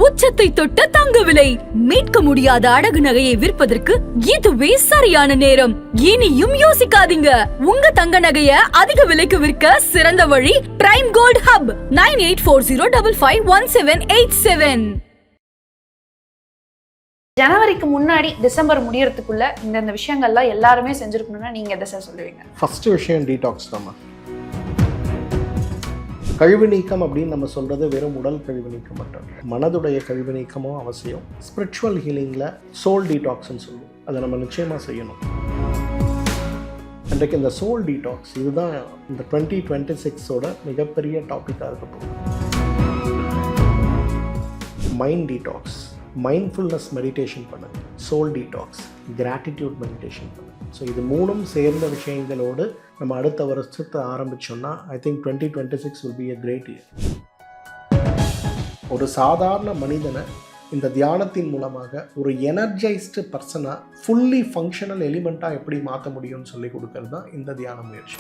உச்சத்தை தொட்ட தங்க விலை மீட்க முடியாத அடகு நகையை விற்பதற்கு இதுவே சரியான நேரம். இனியும் யோசிக்காதீங்க. உங்க தங்க நகைய அதிக விலைக்கு விற்க சிறந்த வழி பிரைம் கோல்ட் ஹப் 9840551787. ஜனவரிக்கு முன்னாடி டிசம்பர் முடியறதுக்குள்ள இந்த விஷயங்கள்லாம் எல்லாருமே செஞ்சிருக்கணும்னா நீங்க எதை சார் சொல்லுவீங்க? ஃபர்ஸ்ட் விஷயம் டீடாக்ஸ் தான். கழிவு நீக்கம் அப்படின்னு நம்ம சொல்கிறது வெறும் உடல் கழிவு நீக்கம் மட்டும் இல்லை, மனதுடைய கழிவு நீக்கமும் அவசியம். ஸ்பிரிச்சுவல் ஹீலிங்கில் சோல் டீடாக்ஸ்ன்னு சொல்லுவோம், அதை நம்ம நிச்சயமாக செய்யணும். இன்றைக்கு இந்த சோல் டீடாக்ஸ் இதுதான் இந்த 2026ஓட மிகப்பெரிய டாப்பிக்காக இருக்க போகுது. மைண்ட் டீடாக்ஸ், மைண்ட்ஃபுல்னஸ் மெடிடேஷன் பண்ணுங்க. சோல் டீடாக்ஸ், கிராட்டிடியூட் மெடிடேஷன் பண்ணுங்க. ஸோ இது மூணும் சேர்ந்த விஷயங்களோடு நம்ம அடுத்த வருஷத்தை ஆரம்பித்தோம்னா I think 2026 will be a great year. ஒரு சாதாரண மனிதனை இந்த தியானத்தின் மூலமாக ஒரு எனர்ஜைஸ்டு பர்சனாக ஃபுல்லி ஃபங்க்ஷனல் எலிமெண்ட்டாக எப்படி மாற்ற முடியும்னு சொல்லி கொடுக்கறது தான் இந்த தியான முயற்சி.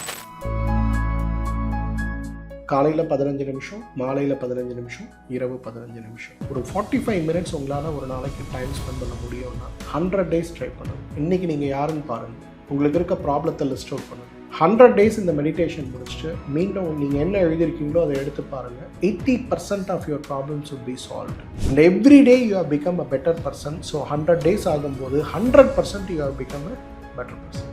காலையில் 15 நிமிஷம், மாலையில் 15 நிமிஷம், இரவு 15 நிமிஷம், ஒரு 45 மினிட்ஸ் உங்களால் ஒரு நாளைக்கு டைம் ஸ்பெண்ட் பண்ண முடியும்னா 100 days ட்ரை பண்ணுங்கள். இன்றைக்கி நீங்கள் யாருன்னு பாருங்கள், உங்களுக்கு இருக்க ப்ராப்ளத்தை லிஸ்ட் அவுட் பண்ணுங்கள். 100 days இந்த மெடிடேஷன் முடிச்சுட்டு மீண்டும் நீங்கள் என்ன எழுதியிருக்கீங்களோ அதை எடுத்து பாருங்கள். 80% of your problems would be solved and every day you have become a better person. So 100 days ஆகும்போது 100% you have become a better person.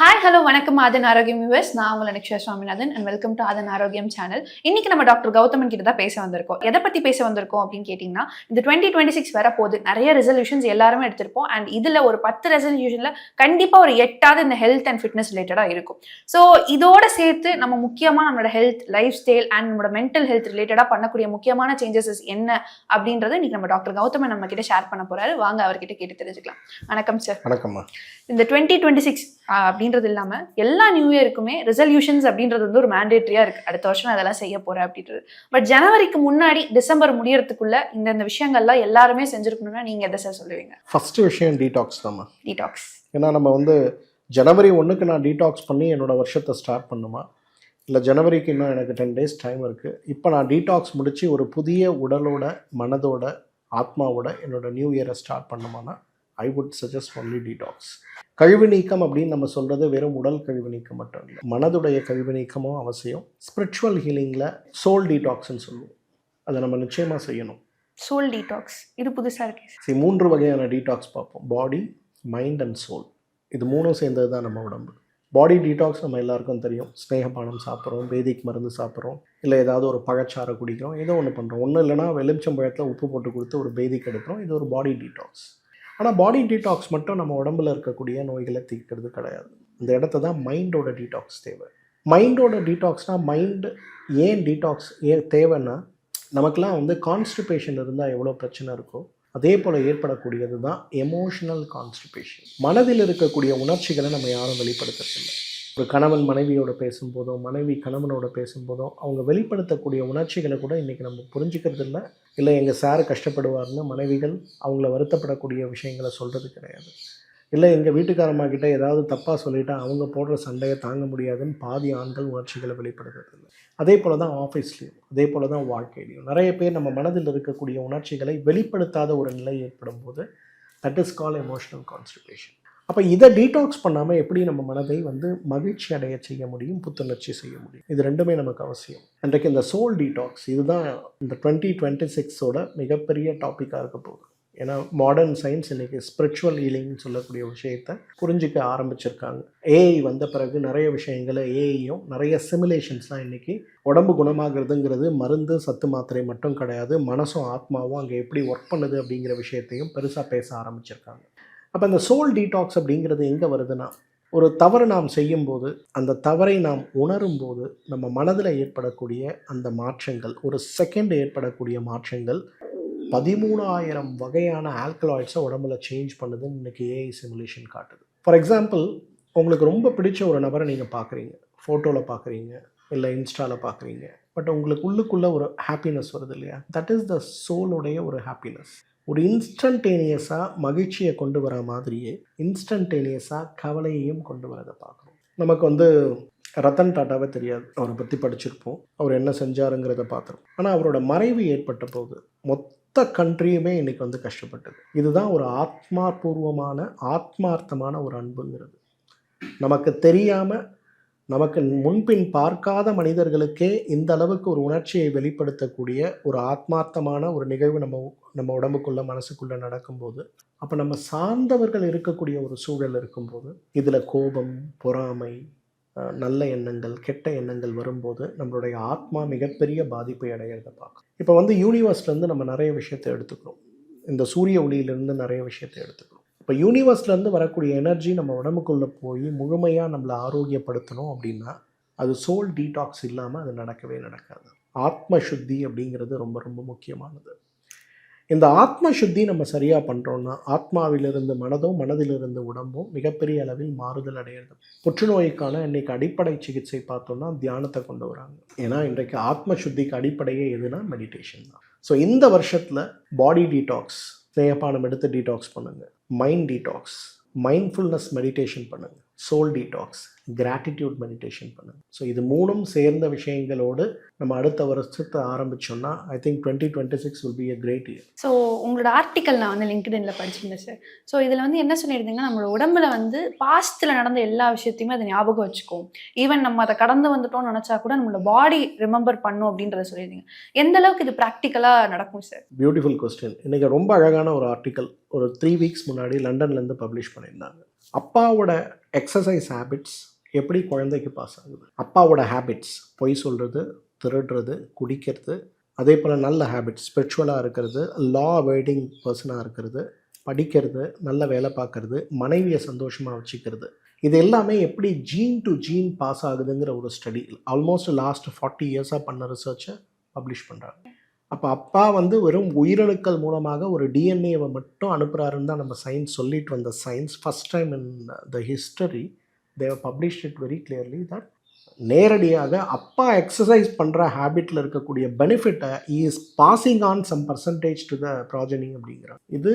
Hi hello வணக்கம் ஆதன் ஆரோக்கியம் வியூவர்ஸ். நான் உங்களை Niksha Swaminathan and welcome to ஆதன் ஆரோக்கியம் சேனல். இன்னைக்கு நம்ம டாக்டர் கௌதமன் கிட்ட தான் பேச வந்திருக்கோம். எதை பத்தி பேச வந்திருக்கோம் அப்படின்னு கேட்டீங்கன்னா, இந்த 2026 வரப்போது நிறைய ரெசல்யூஷன்ஸ் எல்லாருமே எடுத்திருப்போம். அண்ட் இதுல ஒரு 10 ரெசல்யூஷன்ல கண்டிப்பா ஒரு 8ஆவது இந்த ஹெல்த் அண்ட் ஃபிட்னஸ் ரிலேட்டடா இருக்கும். ஸோ இதோட சேர்த்து நம்ம முக்கியமா நம்மளோட ஹெல்த், லைஃப் ஸ்டைல் அண்ட் நம்மளோட மென்டல் ஹெல்த் ரிலேட்டடா பண்ணக்கூடிய முக்கியமான சேஞ்சஸ் என்ன அப்படின்றத இன்னைக்கு நம்ம டாக்டர் கௌதமன் நம்ம கிட்ட ஷேர் பண்ண போறாரு. வாங்க அவர்கிட்ட கேட்டு தெரிஞ்சுக்கலாம். வணக்கம் சார். வணக்கம்மா. இந்த 2026 அப்படின்றது இல்லாம எல்லா நியூ இயருக்குமே ரெசல்யூஷன்ஸ் அப்படின்றது வந்து ஒரு மேண்டேட்டரியா இருக்கு. அடுத்த வருஷம் அதெல்லாம் செய்ய போறேன் அப்படின்றது. பட் ஜனவரிக்கு முன்னாடி டிசம்பர் முடியறதுக்குள்ள இந்த விஷயங்கள்லாம் எல்லாருமே செஞ்சிருக்கணும்னா நீங்க எதை சார் சொல்லுவீங்க? ஃபர்ஸ்ட் விஷயம் டீடாக்ஸ் தான். டீடாக்ஸ். ஏன்னா நம்ம வந்து ஜனவரி 1க்கு நான் டீடாக்ஸ் பண்ணி என்னோட வருஷத்தை ஸ்டார்ட் பண்ணுமா, இல்லை ஜனவரிக்கு இன்னும் எனக்கு 10 days டைம் இருக்குது, இப்போ நான் டீடாக்ஸ் முடித்து ஒரு புதிய உடலோட, மனதோட, ஆத்மாவோட என்னோட நியூ இயரை ஸ்டார்ட் பண்ணுமானா I would suggest only detox. கழிவு நீக்கம் அப்படின்னு நம்ம சொல்கிறது வெறும் உடல் கழிவு நீக்கம் மட்டும் இல்லை, மனதுடைய கழிவு நீக்கமும் அவசியம். ஸ்பிரிச்சுவல் ஹீலிங்கில் சோல் டீடாக்ஸ்ன்னு சொல்லுவோம், அதை நம்ம நிச்சயமாக செய்யணும். சோல் டீடாக்ஸ், இது புதுசாக இருக்கு. 3 வகையான டீடாக்ஸ் பார்ப்போம். பாடி, மைண்ட் அண்ட் சோல். இது மூணும் சேர்ந்தது தான் நம்ம உடம்பு. பாடி டீடாக்ஸ் நம்ம எல்லாருக்கும் தெரியும். ஸ்னேகபானம் சாப்பிட்றோம், வேதிக் மருந்து சாப்பிட்றோம், இல்லை ஏதாவது ஒரு பழச்சாறை குடிக்கிறோம், ஏதோ ஒன்று பண்ணுறோம். ஒன்றும் இல்லைனா எலுமிச்சம்பழத்தில் உப்பு போட்டு கொடுத்து ஒரு வேதிக் எடுக்கிறோம். இது ஒரு பாடி டீடாக்ஸ். ஆனால் பாடி டீடாக்ஸ் மட்டும் நம்ம உடம்புல இருக்கக்கூடிய நோய்களை தீர்க்கிறது கிடையாது. இந்த இடத்த தான் மைண்டோட டீடாக்ஸ் தேவை. மைண்டோட டீடாக்ஸ்னால் மைண்டு ஏன் டீடாக்ஸ் தேவைன்னா, நமக்கெல்லாம் வந்து கான்ஸ்டிபேஷன் இருந்தால் எவ்வளோ பிரச்சனை இருக்கோ அதே போல் ஏற்படக்கூடியது தான் எமோஷனல் கான்ஸ்டிபேஷன். மனதில் இருக்கக்கூடிய உணர்ச்சிகளை நம்ம யாரும் வெளிப்படுத்துறதில்லை. ஒரு கணவன் மனைவியோட பேசும்போதோ, மனைவி கணவனோட பேசும்போதோ அவங்க வெளிப்படுத்தக்கூடிய உணர்ச்சிகளை கூட இன்றைக்கி நம்ம புரிஞ்சுக்கிறது இல்லை. இல்லை எங்கள் சார் கஷ்டப்படுவார்னு மனைவிகள் அவங்கள வருத்தப்படக்கூடிய விஷயங்களை சொல்கிறது கிடையாது. இல்லை எங்கள் வீட்டுக்காரம்மாக்கிட்ட ஏதாவது தப்பாக சொல்லிவிட்டா அவங்க போடுற சண்டையை தாங்க முடியாதுன்னு பாதி ஆண்கள் உணர்ச்சிகளை வெளிப்படுத்துறது இல்லை. அதே போல் தான் ஆஃபீஸ்லேயும், அதே போல் தான் வாழ்க்கையிலையும் நிறைய பேர் நம்ம மனதில் இருக்கக்கூடிய உணர்ச்சிகளை வெளிப்படுத்தாத ஒரு நிலை ஏற்படும் போது that is call emotional constipation. அப்போ இதை டீடாக்ஸ் பண்ணாமல் எப்படி நம்ம மனதை வந்து மகிழ்ச்சி அடைய செய்ய முடியும், புத்துணர்ச்சி செய்ய முடியும்? இது ரெண்டுமே நமக்கு அவசியம். இன்றைக்கு இந்த சோல் டீடாக்ஸ் இதுதான் இந்த 2026ஓட மிகப்பெரிய டாப்பிக்காக இருக்க போகுது. ஏன்னா மாடர்ன் சயின்ஸ் இன்றைக்கி ஸ்பிரிச்சுவல் ஹீலிங்னு சொல்லக்கூடிய விஷயத்தை புரிஞ்சிக்க ஆரம்பிச்சிருக்காங்க. ஏஐ வந்த பிறகு நிறைய விஷயங்களை, ஏஐயும் நிறைய சிமுலேஷன்ஸ்லாம் இன்றைக்கி உடம்பு குணமாகிறதுங்கிறது மருந்து சத்து மாத்திரை மட்டும் கிடையாது, மனசும் ஆத்மாவும் அங்கே எப்படி ஒர்க் பண்ணுது அப்படிங்கிற விஷயத்தையும் பெருசாக பேச ஆரம்பிச்சிருக்காங்க. அப்போ இந்த சோல் டீடாக்ஸ் அப்படிங்கிறது எங்கே வருதுன்னா, ஒரு தவறு நாம் செய்யும்போது அந்த தவறை நாம் உணரும் போது நம்ம மனதில் ஏற்படக்கூடிய அந்த மாற்றங்கள், ஒரு செகண்ட் ஏற்படக்கூடிய மாற்றங்கள் 13,000 வகையான ஆல்கலாய்ட்ஸை உடம்புல சேஞ்ச் பண்ணுதுன்னு இன்றைக்கி ஏஐ சிமுலேஷன் காட்டுது. ஃபார் எக்ஸாம்பிள், உங்களுக்கு ரொம்ப பிடிச்ச ஒரு நபரை நீங்கள் பார்க்குறீங்க, ஃபோட்டோவில் பார்க்குறீங்க, இல்லை இன்ஸ்டாவில் பார்க்குறீங்க, பட் உங்களுக்கு உள்ளுக்குள்ளே ஒரு ஹாப்பினஸ் வருது இல்லையா? தட் இஸ் த சோலுடைய ஒரு ஹாப்பினஸ். ஒரு இன்ஸ்டன்டேனியஸாக மகிழ்ச்சியை கொண்டு வர மாதிரியே இன்ஸ்டன்டேனியஸாக கவலையையும் கொண்டு வரதை பார்க்குறோம். நமக்கு வந்து ரத்தன் டாட்டாவே தெரியாது, அவரை பற்றி படிச்சிருப்போம், அவர் என்ன செஞ்சாருங்கிறத பார்த்துருப்போம். ஆனால் அவரோட மறைவு ஏற்பட்ட போது மொத்த கண்ட்ரியுமே இன்னைக்கு வந்து கஷ்டப்பட்டது. இதுதான் ஒரு ஆத்மார்த்தமான ஒரு அன்புங்கிறது. நமக்கு தெரியாமல், நமக்கு முன்பின் பார்க்காத மனிதர்களுக்கே இந்த அளவுக்கு ஒரு உணர்ச்சியை வெளிப்படுத்தக்கூடிய ஒரு ஆத்மார்த்தமான ஒரு நிகழ்வு நம்ம உடம்புக்குள்ள மனசுக்குள்ள நடக்கும்போது, அப்போ நம்ம சார்ந்தவர்கள் இருக்கக்கூடிய ஒரு சூழல் இருக்கும்போது இதில் கோபம், பொறாமை, நல்ல எண்ணங்கள், கெட்ட எண்ணங்கள் வரும்போது நம்மளுடைய ஆத்மா மிகப்பெரிய பாதிப்பை அடையிறத பார்க்கும். இப்போ வந்து யூனிவர்ஸ்லேருந்து நம்ம நிறைய விஷயத்தை எடுத்துக்கிறோம், இந்த சூரிய ஒளியிலேருந்து நிறைய விஷயத்தை எடுத்துக்கிறோம். இப்போ யூனிவர்ஸ்லேருந்து வரக்கூடிய எனர்ஜி நம்ம உடம்புக்குள்ளே போய் முழுமையாக நம்மளை ஆரோக்கியப்படுத்தணும் அப்படின்னா அது சோல் டீடாக்ஸ் இல்லாமல் அது நடக்கவே நடக்காது. ஆத்ம சுத்தி அப்படிங்கிறது ரொம்ப ரொம்ப முக்கியமானது. இந்த ஆத்ம சுத்தி நம்ம சரியாக பண்ணுறோன்னா ஆத்மாவிலிருந்து மனதும், மனதிலிருந்து உடம்பும் மிகப்பெரிய அளவில் மாறுதல் அடையிறது. புற்றுநோய்க்கான இன்றைக்கி அடிப்படை சிகிச்சை பார்த்தோன்னா தியானத்தை கொண்டு வராங்க. ஏன்னா இன்றைக்கு ஆத்ம சுத்திக்கு அடிப்படையே எதுனா மெடிடேஷன் தான். ஸோ இந்த வருஷத்தில் பாடி டீடாக்ஸ், ஸ்நேகபானம் எடுத்து டீடாக்ஸ் பண்ணுங்கள், மைண்ட் டீடாக்ஸ், மைண்ட்ஃபுல்னஸ் மெடிடேஷன் பண்ணுங்கள், சோல் டீடாக்ஸ், கிராட்டிடியூட் மெடிடேஷன் பண்ணுங்கள். ஸோ இது மூணும் சேர்ந்த விஷயங்களோடு நம்ம அடுத்த வருஷத்தை ஆரம்பித்தோம்னா I think 2026 will be a great year. So உங்களோட ஆர்டிக்கல் நான் வந்து லிங்க்டின்ல படிச்சிருந்தேன் சார். ஸோ இதில் வந்து என்ன சொல்லியிருந்தீங்கன்னா, நம்மளோட உடம்புல வந்து பாஸ்ட்டில் நடந்த எல்லா விஷயத்தையுமே அதை ஞாபகம் வச்சுக்கும், ஈவன் நம்ம அதை கடந்து வந்துட்டோம்னு நினச்சா கூட நம்மளோட பாடி ரிமெம்பர் பண்ணும் அப்படின்றத சொல்லியிருந்தீங்க. எந்த அளவுக்கு இது ப்ராக்டிக்கலாக நடக்கும் சார்? Beautiful question. இன்றைக்கி ரொம்ப அழகான ஒரு ஆர்டிக்கல் ஒரு 3 weeks முன்னாடி லண்டன்லேருந்து பப்ளிஷ் பண்ணியிருந்தாங்க. அப்பாவோட எக்ஸசைஸ் ஹேபிட்ஸ் எப்படி குழந்தைக்கு பாஸ் ஆகுது. அப்பாவோட ஹேபிட்ஸ், பொய் சொல்கிறது, திருடுறது, குடிக்கிறது, அதே போல் நல்ல ஹேபிட்ஸ், ஸ்பிரிச்சுவலாக இருக்கிறது, லா அவாய்டிங் பர்சனாக இருக்கிறது, படிக்கிறது, நல்ல வேலை பார்க்கறது, மனைவியை சந்தோஷமாக வச்சுக்கிறது, இது எல்லாமே எப்படி ஜீன் டு ஜீன் பாஸ் ஆகுதுங்கிற ஒரு ஸ்டடி ஆல்மோஸ்ட் லாஸ்ட் 40 years பண்ண ரிசர்ச்சை பப்ளிஷ் பண்ணுறாங்க. அப்போ அப்பா வந்து வெறும் உயிரணுக்கள் மூலமாக ஒரு டிஎன்ஏவை மட்டும் அனுப்புகிறாருன்னு தான் நம்ம சயின்ஸ் சொல்லிட்டு வந்த science first time in the history they have published it very clearly that நேரடியாக அப்பா எக்ஸசைஸ் பண்ணுற ஹேபிட்டில் இருக்கக்கூடிய பெனிஃபிட்டை is passing on some percentage to the progeny அப்படிங்கிறாங்க. இது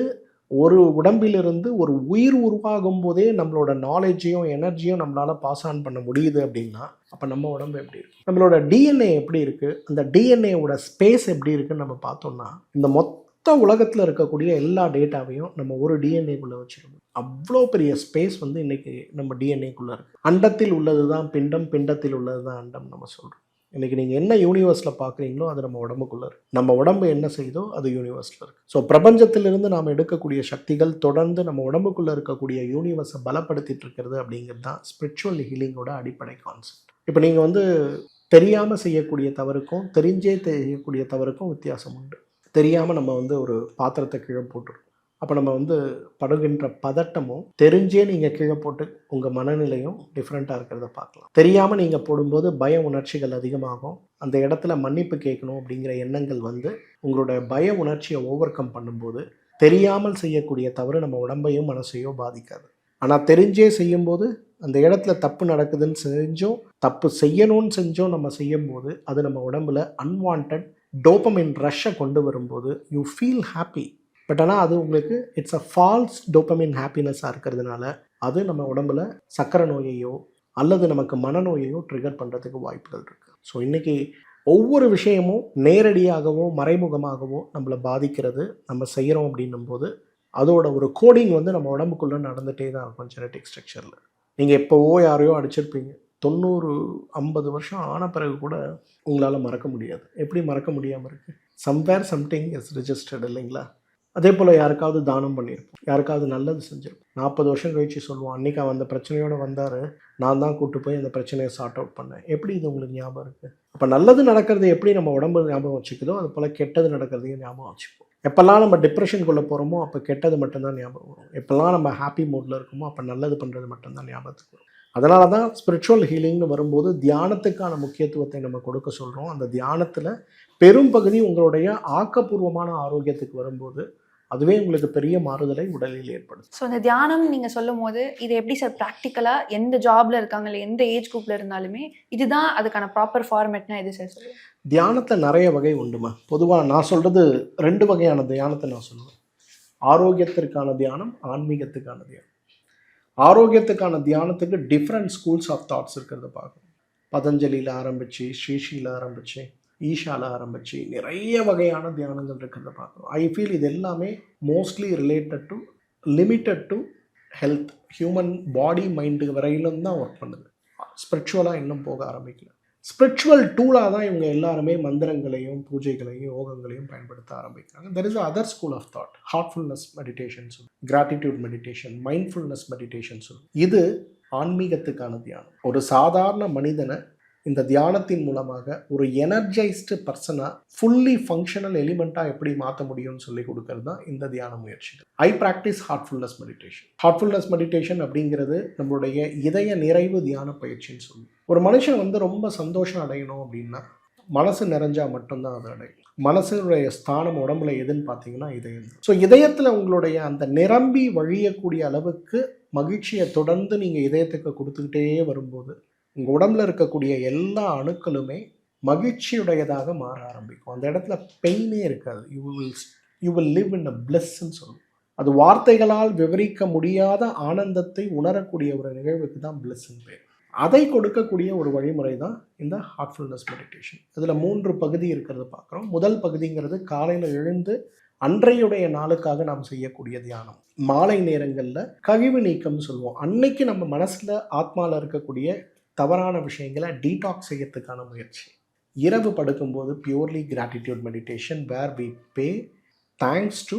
ஒரு உடம்பிலிருந்து ஒரு உயிர் உருவாகும் போதே நம்மளோட நாலேஜையும் எனர்ஜியும் நம்மளால் பாஸ் ஆன் பண்ண முடியுது அப்படின்னா அப்போ நம்ம உடம்பு எப்படி இருக்குது, நம்மளோட டிஎன்ஏ எப்படி இருக்குது, அந்த டிஎன்ஏவோட ஸ்பேஸ் எப்படி இருக்குன்னு நம்ம பார்த்தோம்னா இந்த மொத்த உலகத்தில் இருக்கக்கூடிய எல்லா டேட்டாவையும் நம்ம ஒரு டிஎன்ஏக்குள்ளே வச்சுருக்கோம். அவ்வளோ பெரிய ஸ்பேஸ் வந்து இன்றைக்கி நம்ம டிஎன்ஏக்குள்ளே இருக்குது. அண்டத்தில் உள்ளது தான் பிண்டம், பிண்டத்தில் உள்ளது தான் அண்டம் நம்ம சொல்கிறோம். இன்றைக்கி நீங்கள் என்ன யூனிவர்ஸில் பார்க்குறீங்களோ அது நம்ம உடம்புக்குள்ளே இருக்குது. நம்ம உடம்பு என்ன செய்தோ அது யூனிவர்ஸில் இருக்குது. ஸோ பிரபஞ்சத்திலிருந்து நாம் எடுக்கக்கூடிய சக்திகள் தொடர்ந்து நம்ம உடம்புக்குள்ளே இருக்கக்கூடிய யூனிவர்ஸை பலப்படுத்திட்டு இருக்கிறது அப்படிங்கிறது தான் ஸ்பிரிச்சுவல் ஹீலிங்கோட அடிப்படை கான்செப்ட். இப்போ நீங்கள் வந்து தெரியாமல் செய்யக்கூடிய தவறுக்கும் தெரிஞ்சே செய்யக்கூடிய தவறுக்கும் வித்தியாசம் உண்டு. தெரியாமல் நம்ம வந்து ஒரு பாத்திரத்தை கீழே போட்டுருக்கோம், அப்போ நம்ம வந்து படுகின்ற பதட்டமும் தெரிஞ்சே நீங்கள் கீழே போட்டு உங்கள் மனநிலையும் டிஃப்ரெண்ட்டாக இருக்கிறத பார்க்கலாம். தெரியாமல் நீங்கள் போடும்போது பய உணர்ச்சிகள் அதிகமாகும். அந்த இடத்துல மன்னிப்பு கேட்கணும் அப்படிங்கிற எண்ணங்கள் வந்து உங்களோட பய உணர்ச்சியை ஓவர் கம் பண்ணும்போது தெரியாமல் செய்யக்கூடிய தவறு நம்ம உடம்பையும் மனசையோ பாதிக்காது. ஆனால் தெரிஞ்சே செய்யும்போது அந்த இடத்துல தப்பு நடக்குதுன்னு செஞ்சோம், தப்பு செய்யணும்னு செஞ்சோம் நம்ம செய்யும்போது அது நம்ம உடம்புல அன்வான்ட் டோபமைன் ரஷ்ஷை கொண்டு வரும்போது யூ ஃபீல் ஹாப்பி. பட் ஆனால் அது உங்களுக்கு இட்ஸ் அ ஃபால்ஸ் டோபமைன் ஹாப்பினஸ்ஸாக இருக்கிறதுனால அது நம்ம உடம்புல சக்கரை நோயையோ அல்லது நமக்கு மனநோயையோ ட்ரிகர் பண்ணுறதுக்கு வாய்ப்புகள் இருக்குது. ஸோ இன்றைக்கி ஒவ்வொரு விஷயமும் நேரடியாகவோ மறைமுகமாகவோ நம்மளை பாதிக்கிறது நம்ம செய்கிறோம் அப்படின்னும் போது அதோட ஒரு கோடிங் வந்து நம்ம உடம்புக்குள்ளே நடந்துகிட்டே தான் இருக்கும். ஜெனட்டிக் ஸ்ட்ரக்சரில் நீங்கள் எப்போவோ யாரையோ அடிச்சிருப்பீங்க, 90-50 வருஷம் ஆன பிறகு கூட உங்களால் மறக்க முடியாது. எப்படி மறக்க முடியாமல் இருக்குது? சம்வேர் சம்திங் இஸ் ரிஜிஸ்டர்ட் இல்லைங்களா? அதே போல் யாருக்காவது தானம் பண்ணியிருப்போம், யாருக்காவது நல்லது செஞ்சுருப்போம். 40 வருஷம் கழிச்சு சொல்லுவோம், அன்றைக்கி அவன் அந்த பிரச்சனையோடு வந்தார், நான் தான் கூப்பிட்டு போய் அந்த பிரச்சனையை சார்ட் அவுட் பண்ணேன். எப்படி இது உங்களுக்கு ஞாபகம் இருக்குது? அப்போ நல்லது நடக்கிறது எப்படி நம்ம உடம்பு ஞாபகம் வச்சுக்குதோ அது போல் கெட்டது நடக்கிறதையும் ஞாபகம் வச்சுப்போம். எப்போல்லாம் நம்ம டிப்ரெஷனுக்குள்ளே போகிறோமோ அப்போ கெட்டது மட்டும்தான் ஞாபகம் வரும். எப்போல்லாம் நம்ம ஹாப்பி மூடில் இருக்கோமோ அப்போ நல்லது பண்ணுறது மட்டும்தான் ஞாபகத்துக்கு வரும். அதனால தான் ஸ்பிரிச்சுவல் ஹீலிங்னு வரும்போது தியானத்துக்கான முக்கியத்துவத்தை நம்ம கொடுக்க சொல்கிறோம். அந்த தியானத்தில் பெரும் பகுதி உங்களுடைய ஆக்கப்பூர்வமான ஆரோக்கியத்துக்கு வரும்போது அதுவே உங்களுக்கு பெரிய மாறுதலை உடலில் ஏற்படுது. ஸோ இந்த தியானம் நீங்கள் சொல்லும் போது இது எப்படி சார் ப்ராக்டிக்கலாக எந்த ஜாப்ல இருக்காங்க இல்லை எந்த ஏஜ் குரூப்பில் இருந்தாலுமே இதுதான் அதுக்கான ப்ராப்பர் ஃபார்மேட்னா எது சார் சொல்லுங்கள்? தியானத்தில் நிறைய வகை உண்டுமா. பொதுவாக நான் சொல்கிறது 2 வகையான தியானத்தை நான் சொல்லுவேன். ஆரோக்கியத்திற்கான தியானம், ஆன்மீகத்துக்கான தியானம். ஆரோக்கியத்துக்கான தியானத்துக்கு டிஃப்ரெண்ட் ஸ்கூல்ஸ் ஆஃப் தாட்ஸ் இருக்கிறத பார்க்கணும். பதஞ்சலியில் ஆரம்பித்து ஸ்ரீஷியில் ஆரம்பித்து ஈஷாவில் ஆரம்பித்து நிறைய வகையான தியானங்கள் இருக்கிறத பார்க்குறோம். ஐ ஃபீல் இது எல்லாமே mostly related to limited to health, human body mind வரையிலும் தான் ஒர்க் பண்ணுது. ஸ்பிரிச்சுவலாக இன்னும் போக ஆரம்பிக்கல. ஸ்பிரிச்சுவல் டூலாக தான் இவங்க எல்லாருமே மந்திரங்களையும் பூஜைகளையும் யோகங்களையும் பயன்படுத்த ஆரம்பிக்கிறாங்க. There is other school of thought, heartfulness meditation சொல்லும், கிராட்டிடியூட் மெடிடேஷன், மைண்ட்ஃபுல்னஸ் மெடிடேஷன் சொல்லும். இது ஆன்மீகத்துக்கான தியானம். ஒரு சாதாரண மனிதனை இந்த தியானத்தின் மூலமாக ஒரு எனர்ஜைஸ்டு பர்சனாக ஃபுல்லி ஃபங்க்ஷனல் எலிமெண்ட்டாக எப்படி மாற்ற முடியும்னு சொல்லி கொடுக்கறது தான் இந்த தியான முயற்சிகள். I practice heartfulness meditation. Heartfulness meditation அப்படிங்கிறது நம்மளுடைய இதய நிறைவு தியான பயிற்சின்னு சொல்லுவோம். ஒரு மனுஷன் ரொம்ப சந்தோஷம் அடையணும் அப்படின்னா மனசு நிறைஞ்சால் மட்டும்தான் அதை அடையும். மனசுடைய ஸ்தானம் உடம்புல எதுன்னு பார்த்தீங்கன்னா இதயம். ஸோ இதயத்தில் உங்களுடைய அந்த நிரம்பி வழியக்கூடிய அளவுக்கு மகிழ்ச்சியை தொடர்ந்து நீங்கள் இதயத்துக்கு கொடுத்துக்கிட்டே வரும்போது உங்கள் உடம்புல இருக்கக்கூடிய எல்லா அணுக்களுமே மகிழ்ச்சியுடையதாக மாற ஆரம்பிக்கும். அந்த இடத்துல பெயினே இருக்காது. யூ வில் லிவ் இன் அ பிளஸ்ன்னு சொல்லுவோம். அது வார்த்தைகளால் விவரிக்க முடியாத ஆனந்தத்தை உணரக்கூடிய ஒரு நிகழ்வுக்கு தான் பிளஸ்ன்னு பேர். அதை கொடுக்கக்கூடிய ஒரு வழிமுறை தான் இந்த ஹார்ட்ஃபுல்னஸ் மெடிடேஷன். இதில் 3 பகுதி இருக்கிறத பார்க்குறோம். முதல் பகுதிங்கிறது காலையில் எழுந்து அன்றையுடைய நாளுக்காக நாம் செய்யக்கூடிய தியானம். மாலை நேரங்களில் கழிவு நீக்கம்னு சொல்லுவோம். அன்னைக்கு நம்ம மனசில் ஆத்மாவில் இருக்கக்கூடிய தவறான விஷயங்களை டீடாக்ஸ் செய்யறதுக்கான முயற்சி. இரவு படுக்கும்போது purely gratitude meditation, where we pay thanks to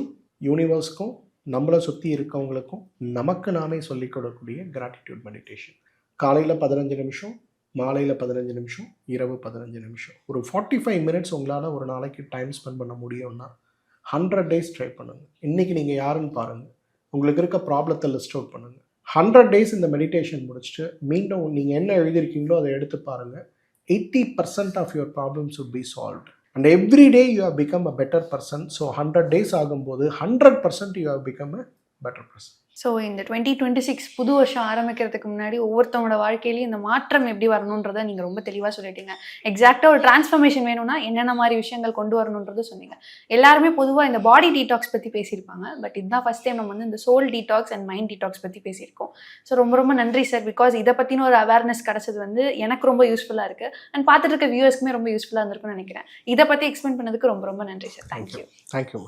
யூனிவர்ஸ்க்கும் நம்மளை சுற்றி இருக்கவங்களுக்கும் நமக்கு நாமே சொல்லிக் கொடுக்கக்கூடிய கிராட்டிடியூட் மெடிடேஷன். காலையில் 15 நிமிஷம், மாலையில் 15 நிமிஷம், இரவு 15 நிமிஷம். ஒரு 45 மினிட்ஸ் உங்களால் ஒரு நாளைக்கு டைம் ஸ்பெண்ட் பண்ண முடியும்னா 100 டேஸ் ட்ரை பண்ணுங்கள். இன்றைக்கி நீங்கள் யாருன்னு பாருங்கள், உங்களுக்கு இருக்க ப்ராப்ளத்தை லிஸ்ட் அவுட் பண்ணுங்கள். 100 டேஸ் இந்த மெடிடேஷன் முடிச்சுட்டு மீண்டும் நீங்கள் என்ன எழுதியிருக்கீங்களோ அதை எடுத்து பாருங்கள். 80% of your problems would be solved. And every day you have become a better person. So 100 days ஆகும்போது 100% you have become a better person. So இந்த 2026 புது வருஷம் ஆரம்பிக்கிறதுக்கு முன்னாடி ஒவ்வொருத்தவங்களோட வாழ்க்கையிலையும் இந்த மாற்றம் எப்படி வரணுன்றதை நீங்கள் ரொம்ப தெளிவாக சொல்லிட்டீங்க. எக்ஸாக்டாக ஒரு டிரான்ஸ்ஃபர்மேஷன் வேணும்னா என்னென்ன மாதிரி விஷயங்கள் கொண்டு வரணுன்றது சொன்னீங்க. எல்லாருமே பொதுவாக இந்த பாடி டீடாக்ஸ் பற்றி பேசியிருப்பாங்க. பட் இதுதான் ஃபர்ஸ்ட் டைம் நம்ம இந்த soul detox and mind detox பற்றி பேசியிருக்கோம். ஸோ ரொம்ப ரொம்ப நன்றி சார். பிகாஸ் இதை பற்றின ஒரு அவேர்னஸ் கிடச்சது எனக்கு ரொம்ப யூஸ்ஃபுல்லாக இருக்குது. அண்ட் பார்த்துட்டு இருக்க வியூவர்ஸ்க்குமே ரொம்ப யூஸ்ஃபுல்லாக இருந்திருக்கும்னு நினைக்கிறேன். இதை பற்றி எக்ஸ்பிளைன் பண்ணதுக்கு ரொம்ப ரொம்ப நன்றி சார். தேங்க்யூ. தேங்க்யூ.